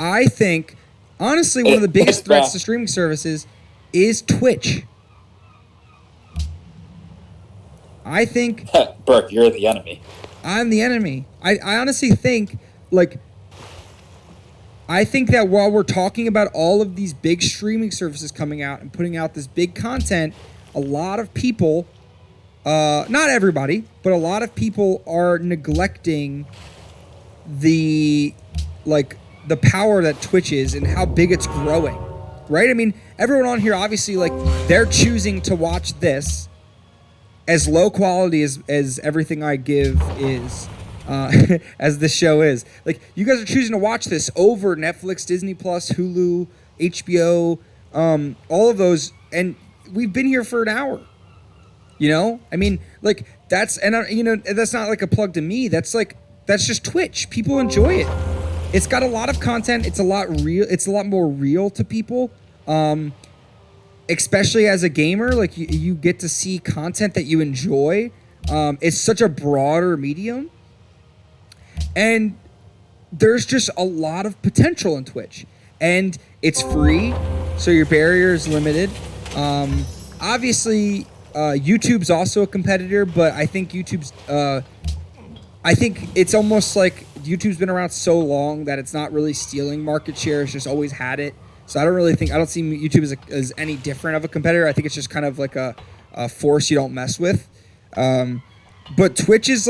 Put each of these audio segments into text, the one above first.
I think, honestly, one of the biggest threats to streaming services is Twitch. I think... Burke, you're the enemy. I'm the enemy. I honestly think, like... I think that while we're talking about all of these big streaming services coming out and putting out this big content, a lot of people, not everybody, but a lot of people are neglecting the power that Twitch is and how big it's growing, right? I mean, everyone on here, obviously, like, they're choosing to watch this as low quality as everything I give is, as this show is. Like, you guys are choosing to watch this over Netflix, Disney Plus, Hulu, HBO, all of those, and we've been here for an hour. You know, I mean, like, that's not like a plug to me. That's just Twitch. People enjoy it. It's got a lot of content. It's a lot more real to people. Especially as a gamer, like, you get to see content that you enjoy. It's such a broader medium. And there's just a lot of potential in Twitch. And it's free, so your barrier is limited. Obviously, YouTube's also a competitor, but I think I think it's almost like YouTube's been around so long that it's not really stealing market share. It's just always had it. So I don't see YouTube as any different of a competitor. I think it's just kind of like a force you don't mess with. But Twitch is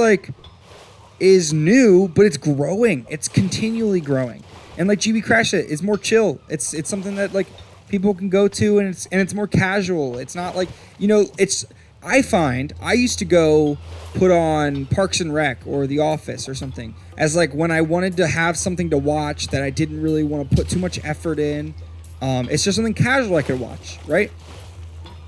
new, but it's growing. It's continually growing. And like GB Crash it, it's more chill. It's something that, like, people can go to, and it's more casual. It's not like, I used to go put on Parks and Rec or The Office or something as, like, when I wanted to have something to watch that I didn't really want to put too much effort in. It's just something casual I could watch, right?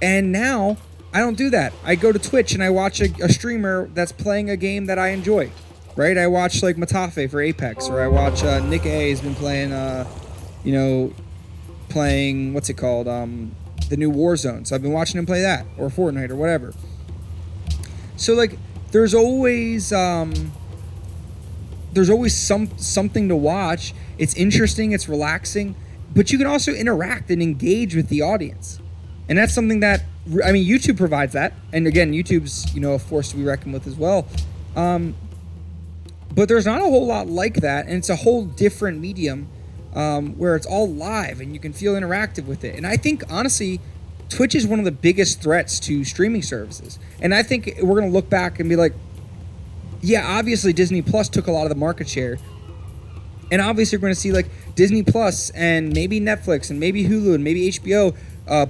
And now I don't do that. I go to Twitch and I watch a streamer that's playing a game that I enjoy, right? I watch, like, Matafe for Apex, or I watch Nick A has been playing, what's it called? The new Warzone. So I've been watching him play that, or Fortnite, or whatever. So, like, there's always something to watch. It's interesting, it's relaxing, but you can also interact and engage with the audience. And that's something that, I mean, YouTube provides that. And again, YouTube's, a force to be reckoned with as well. But there's not a whole lot like that, and it's a whole different medium where it's all live and you can feel interactive with it. And I think, honestly, Twitch is one of the biggest threats to streaming services. And I think we're going to look back and be like, yeah, obviously Disney Plus took a lot of the market share. And obviously we're going to see, like, Disney Plus and maybe Netflix and maybe Hulu and maybe HBO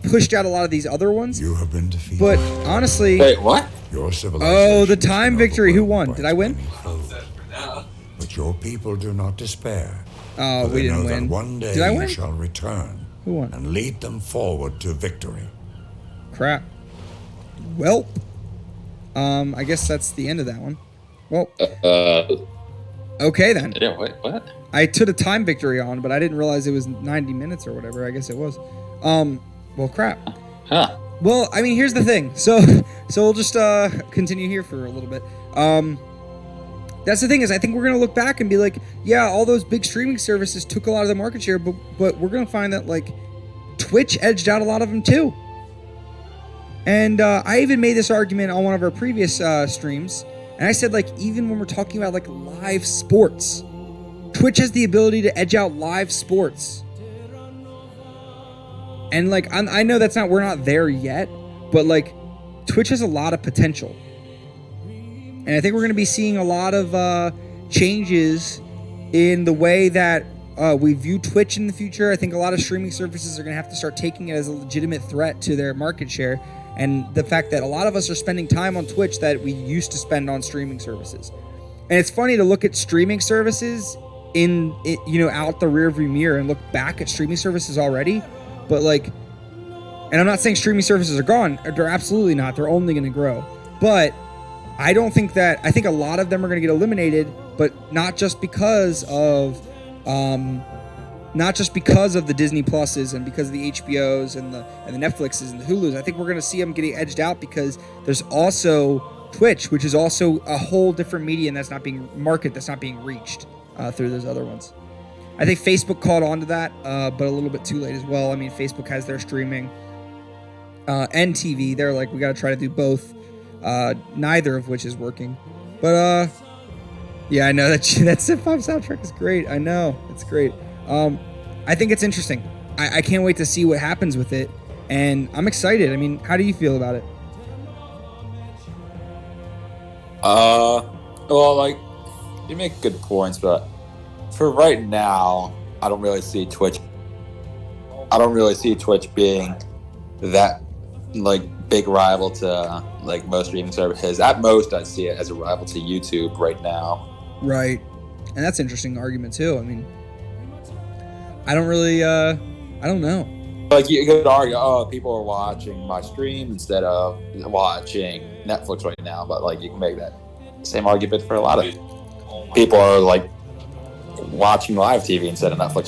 pushed out a lot of these other ones. You have been defeated. But honestly... Wait, what? Your civilization. Oh, the time victory. Who won? Did I win? But your people do not despair. Oh, we didn't win. One day Did I win? You shall return. Who won? And lead them forward to victory. Crap. Well, I guess that's the end of that one. Well, okay then. Yeah, wait, what? I took a time victory on, but I didn't realize it was 90 minutes or whatever. I guess it was. Well, crap. Huh. Well, I mean, here's the thing. So we'll just continue here for a little bit. That's the thing, is I think we're going to look back and be like, yeah, all those big streaming services took a lot of the market share, but we're going to find that, like, Twitch edged out a lot of them too. And I even made this argument on one of our previous streams, and I said, like, even when we're talking about, like, live sports, Twitch has the ability to edge out live sports. And, like, I know we're not there yet, but, like, Twitch has a lot of potential. And I think we're going to be seeing a lot of changes in the way that we view Twitch in the future. I think a lot of streaming services are going to have to start taking it as a legitimate threat to their market share. And the fact that a lot of us are spending time on Twitch that we used to spend on streaming services. And it's funny to look at streaming services out the rearview mirror and look back at streaming services already. But, like, and I'm not saying streaming services are gone. They're absolutely not. They're only going to grow. But I think a lot of them are going to get eliminated, but not just because of the Disney Pluses and because of the HBOs and the Netflixes and the Hulus. I think we're going to see them getting edged out because there's also Twitch, which is also a whole different medium that's not being reached through those other ones. I think Facebook caught on to that, but a little bit too late as well. I mean, Facebook has their streaming and TV. They're like, we got to try to do both, neither of which is working. But yeah, I know that Civ 5 soundtrack is great. I know, it's great. I think it's interesting. I can't wait to see what happens with it, and I'm excited. I mean, how do you feel about it? Well, like, you make good points, but for right now, I don't really see Twitch being that, like, big rival to, like, most streaming services. At most, I'd see it as a rival to YouTube right now. Right. And that's an interesting argument, too. I mean, I don't really, I don't know. Like, you could argue, oh, people are watching my stream instead of watching Netflix right now, but, like, you can make that same argument for a lot of people are, like, watching live TV instead of Netflix